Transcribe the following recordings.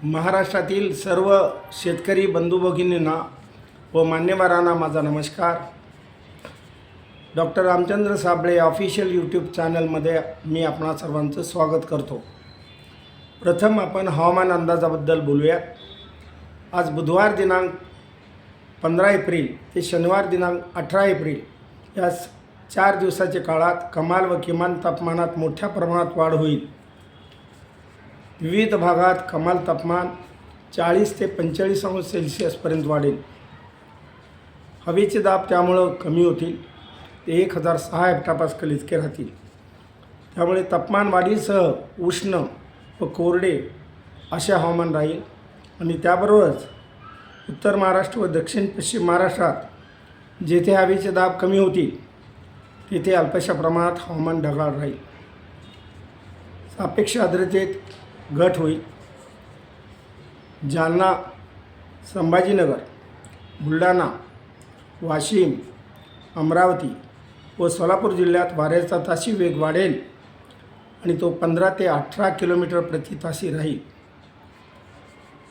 महाराष्ट्रातील सर्व शेतकरी बंधू भगिनींना व मान्यवरांना माझा नमस्कार. Doctor Ramchandra Sable official YouTube चॅनलमध्ये मी आपणा सर्वांचं स्वागत करतो. प्रथम आपण हवामान अंदाजाबद्दल बोलूया. आज बुधवार दिनांक 15 एप्रिल ते शनिवार दिनांक 18 एप्रिल या 4 दिवसाच्या काळात कमाल व किमान तापमानात मोठ्या प्रमाणात वाढ होईल. विविध भागात कमाल तापमान 40 ते 45 अंश सेल्सिअसपर्यंत वाढेल. हवेचे दाब त्यामुळं कमी होतील, ते 1006 हेक्टोपास्कल इतके राहतील. त्यामुळे तापमान वाढीसह उष्ण व कोरडे असे हवामान राहील. आणि त्याबरोबरच उत्तर महाराष्ट्र व दक्षिण पश्चिम महाराष्ट्रात जेथे हवेचे दाब कमी होतील तेथे अल्पशा प्रमाणात हवामान ढगाळ राहील. सापेक्ष आर्द्रतेत घट होईल. जालना, संभाजीनगर, बुलढाणा, वाशिम, अमरावती व सोलापूर जिल्ह्यात वाऱ्याचा ताशी वेग वाढेल आणि तो 15 ते 18 किलोमीटर प्रति तासी राहील.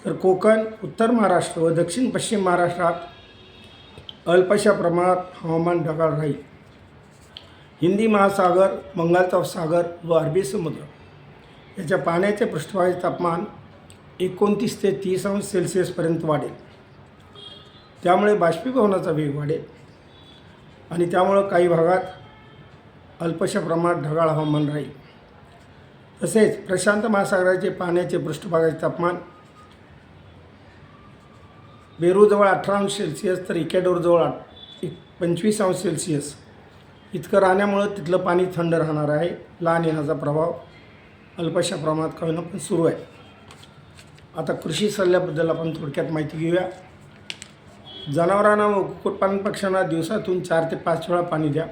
तर कोकण, उत्तर महाराष्ट्र व दक्षिण पश्चिम महाराष्ट्रात अल्पशा प्रमाणात हवामान ढगाळ राहील. हिंदी महासागर, बंगालचा सागर व अरबी समुद्र याच्या पाण्याचे पृष्ठभागाचे तापमान 29 ते 30 अंश सेल्सिअसपर्यंत वाढेल. त्यामुळे बाष्पीभवनाचा वेग वाढेल आणि त्यामुळं काही भागात अल्पशा प्रमाणात ढगाळ हवामान राहील. तसेच प्रशांत महासागराचे पाण्याचे पृष्ठभागाचे तापमान बेरूजवळ 18 अंश सेल्सिअस तर इक्वेडोरजवळ 25 अंश सेल्सिअस इतकं राहण्यामुळं तिथलं पाणी थंड राहणार आहे. लाल येण्याचा प्रभाव अल्पशा प्रमाणात का होईना पण सुरू आहे. आता कृषी सल्ल्याबद्दल आपण थोडक्यात माहिती घेऊया. जनावरांना व कुक्कुटपालन पक्ष्यांना दिवसातून 4 ते 5 वेळा पाणी द्या.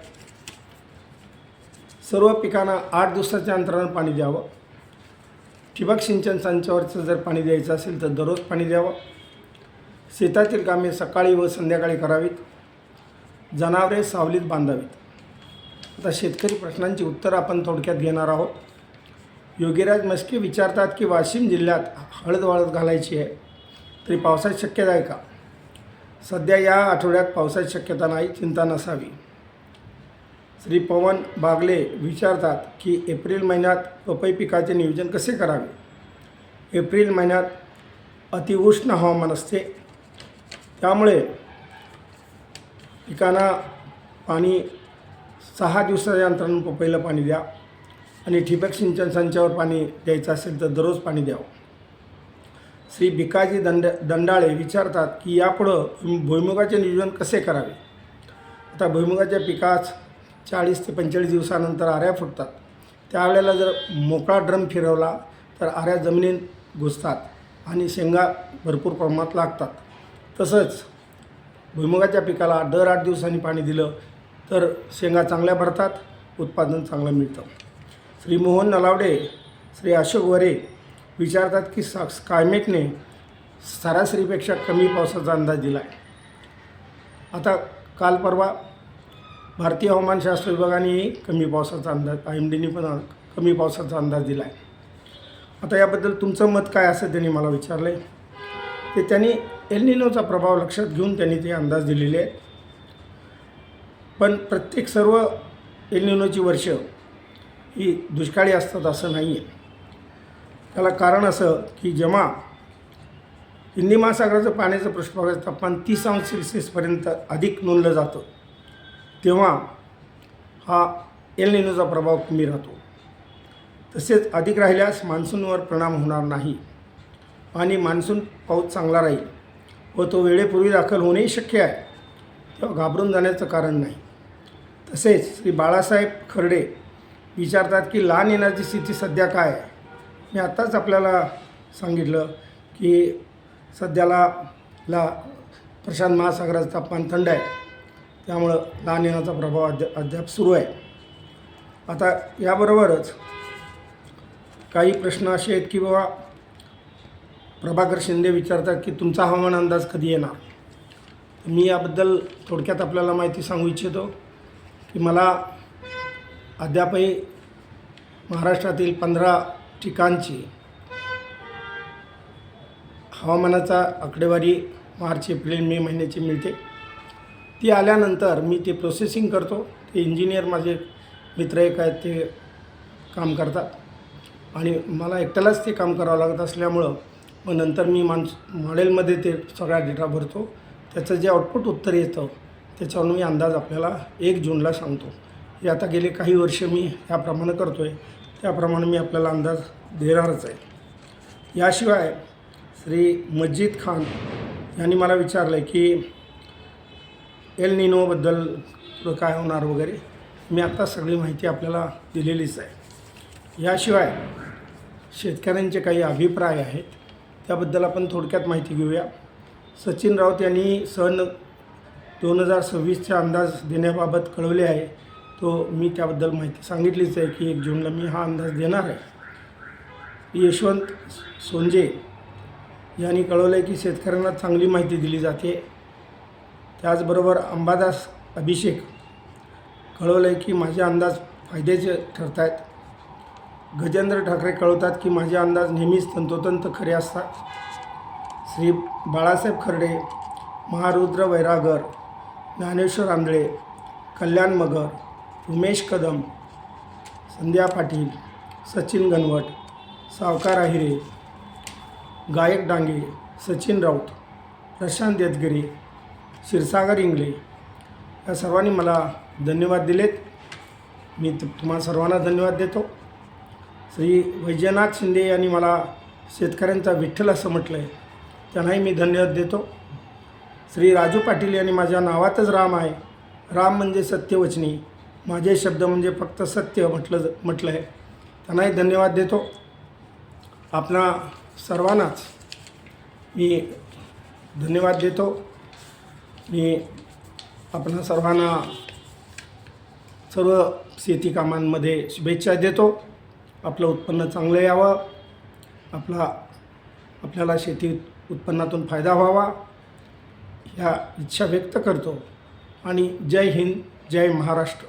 सर्व पिकांना 8 दिवसाच्या अंतराने पाणी द्यावं. ठिबक सिंचन संचावरचं जर पाणी द्यायचं असेल तर दररोज पाणी द्यावं. शेतातील कामे सकाळी व संध्याकाळी करावीत. जनावरे सावलीत बांधावीत. आता शेतकरी प्रश्नांची उत्तरं आपण थोडक्यात घेणार आहोत. योगीराज मस्के विचारतात की वाशिम जिल्ह्यात हळद वाळत घालायची आहे तरी पावसाची शक्यता आहे का? सध्या या आठवड्यात पावसाची शक्यता नाही, चिंता नसावी. श्री पवन बागले विचारतात की एप्रिल महिन्यात पपई पिकाचे नियोजन कसे करावे? एप्रिल महिन्यात अतिउष्ण हवामान असते, त्यामुळे पिकांना पाणी 6 दिवसाच्या अंतराने पपईला पाणी द्या आणि ठिबक सिंचन संचावर पाणी द्यायचं असेल तर दररोज पाणी द्यावं. श्री भिकाजी दंडाळे विचारतात की यापुढं भुईमुगाचे नियोजन कसे करावे? आता भुईमुगाच्या पिकास 40 ते 45 दिवसानंतर आऱ्या फुटतात. त्यावेळेला जर मोकळा ड्रम फिरवला तर आऱ्या जमिनीत घुसतात आणि शेंगा भरपूर प्रमाणात लागतात. तसंच भुईमुगाच्या पिकाला दर 8 दिवसांनी पाणी दिलं तर शेंगा चांगल्या भरतात, उत्पादन चांगलं मिळतं. श्री मोहन नलावडे, श्री अशोक वरे विचारतात की स्कायमेटने सरासरीपेक्षा कमी पावसाचा अंदाज दिला आहे. आता काल परवा भारतीय हवामानशास्त्र विभागानेही कमी पावसाचा अंदाज, IMDने पण कमी पावसाचा अंदाज दिला आहे. आता याबद्दल तुमचं मत काय असं त्यांनी मला विचारलं आहे. ते त्यांनी एल निनोचा प्रभाव लक्षात घेऊन त्यांनी ते अंदाज दिलेले आहेत. पण प्रत्येक सर्व एल निनोची वर्ष ही दुष्काळी असतात असं नाही आहे. त्याला कारण असं की जेव्हा हिंदी महासागराचं पाण्याचं पृष्ठभागाचं तापमान 30 अंश सेल्सिअसपर्यंत अधिक नोंदलं जातं तेव्हा हा एल निनोचा प्रभाव कमी राहतो. तसेच अधिक राहिल्यास मान्सूनवर परिणाम होणार नाही आणि मान्सून पाऊस चांगला राहील व तो वेळेपूर्वी दाखल होणेही शक्य आहे. तेव्हा घाबरून जाण्याचं कारण नाही. तसेच श्री बाळासाहेब खर्डे विचारतात की लहान येण्याची स्थिती सध्या काय आहे? मी आत्ताच आपल्याला सांगितलं की सध्याला प्रशांत महासागराचं तापमान थंड आहे, त्यामुळं लहान येण्याचा प्रभाव अद्याप सुरू आहे. आता याबरोबरच काही प्रश्न असे आहेत की बाबा प्रभाकर शिंदे विचारतात की तुमचा हवामान अंदाज कधी येणार? मी याबद्दल थोडक्यात आपल्याला माहिती सांगू इच्छितो की मला अद्यापही महाराष्ट्रातील 15 ठिकाणची हवामानाचा आकडेवारी मार्च एप्रिल मे महिन्याची मिळते. ती आल्यानंतर मी ते प्रोसेसिंग करतो. ते इंजिनियर माझे मित्र एक आहेत, ते काम करतात आणि मला एकट्यालाच ते काम करावं लागत असल्यामुळं मग नंतर मी मॉडेलमध्ये ते सगळा डेटा भरतो. त्याचं जे आउटपुट उत्तर येतं त्याच्यावरून मी अंदाज आपल्याला 1 जूनला सांगतो. हे आता गेले काही वर्ष मी ह्याप्रमाणे करतो आहे, त्याप्रमाणे मी आपल्याला अंदाज देणारच आहे. याशिवाय श्री मजिद खान यांनी मला विचारलं आहे की एल निनोबद्दल काय होणार वगैरे. मी आता सगळी माहिती आपल्याला दिलेलीच आहे. याशिवाय शेतकऱ्यांचे काही अभिप्राय आहेत, त्याबद्दल आपण थोडक्यात माहिती घेऊया. सचिन राऊत यांनी सन 2026चा अंदाज देण्याबाबत कळवले आहे. मी त्याबद्दल माहिती सांगितलीच आहे की 1 जूनला मी हा अंदाज देणार आहे. यशवंत सोनजे यांनी कळवलं आहे की शेतकऱ्यांना चांगली माहिती दिली जाते. त्याचबरोबर अंबादास अभिषेक कळवलं आहे की माझे अंदाज फायद्याचे ठरत आहेत. गजेंद्र ठाकरे कळवतात की माझे अंदाज नेहमीच तंतोतंत खरे असतात. श्री बाळासाहेब खर्डे, महारुद्र वैरागर, ज्ञानेश्वर आंधळे, कल्याण मगर, उमेश कदम, संध्या पाटील, सचिन गणवट, सावकार आहिरे, गायक डांगे, सचिन राऊत, प्रशांत देतगिरी, क्षीरसागर इंगळे या सर्वांनी मला धन्यवाद दिलेत. मी तुम्हा सर्वांना धन्यवाद देतो. श्री वैजनाथ शिंदे यांनी मला शेतकऱ्यांचा विठ्ठल असं म्हटलं आहे, त्यांनाही मी धन्यवाद देतो. श्री राजू पाटील यांनी माझ्या नावातच राम आहे, राम म्हणजे सत्यवचनी, माझे शब्द म्हणजे फक्त सत्य म्हटलं आहे, त्यांनाही धन्यवाद देतो. आपणा सर्वांनाच मी धन्यवाद देतो. मी आपणा सर्वांना सर्व शेती कामांमध्ये शुभेच्छा देतो. आपलं उत्पन्न चांगलं यावं, आपल्याला शेती उत्पन्नातून फायदा व्हावा ह्या इच्छा व्यक्त करतो. आणि जय हिंद, जय महाराष्ट्र.